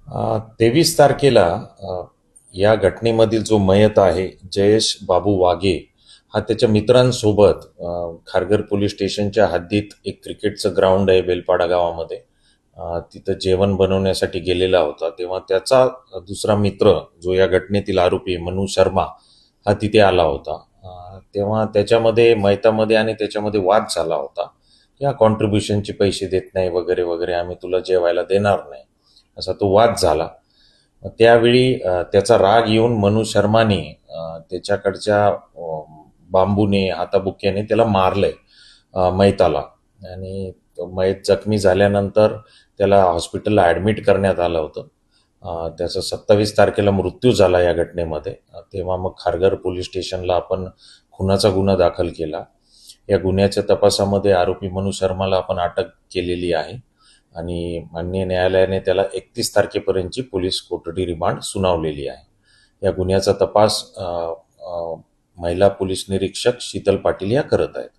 23 तारखेला या घटनेमधील जो मयत आहे जयेश बाबू वाघे हा त्याच्या मित्रांसोबत खारघर पोलीस स्टेशनच्या हद्दीत एक क्रिकेटचं ग्राउंड आहे बेलपाडा गावामध्ये. तिथं जेवण बनवण्यासाठी गेलेला होता. तेव्हा त्याचा दुसरा मित्र जो या घटनेतील आरोपी मनू शर्मा हा तिथे आला होता. तेव्हा त्याच्यामध्ये मयतामध्ये आणि त्याच्यामध्ये वाद झाला होता. या कॉन्ट्रीब्युशनचे पैसे देत नाही वगैरे वगैरे, आम्ही तुला जेवायला देणार नाही, असा तो वाद झाला. त्यावेळी त्याचा राग येऊन मनू शर्माने त्याच्याकडच्या बांबूने हाताबुक्याने त्याला मारलंय मयताला. आणि तो मयत जखमी झाल्यानंतर त्याला हॉस्पिटलला ॲडमिट करण्यात आलं होतं. त्याचा 27 तारखेला मृत्यू झाला या घटनेमध्ये. तेव्हा मग खारघर पोलीस स्टेशनला आपण खुनाचा गुन्हा दाखल केला. या गुन्ह्याच्या तपासामध्ये आरोपी मनू शर्माला आपण अटक केलेली आहे आणि माननीय न्यायालयाने त्याला 31 तारखेपर्यंतची पोलीस कोठडी रिमांड सुनावलेली आहे. या गुन्ह्याचा तपास महिला पोलीस निरीक्षक शीतल पाटील या करत आहेत.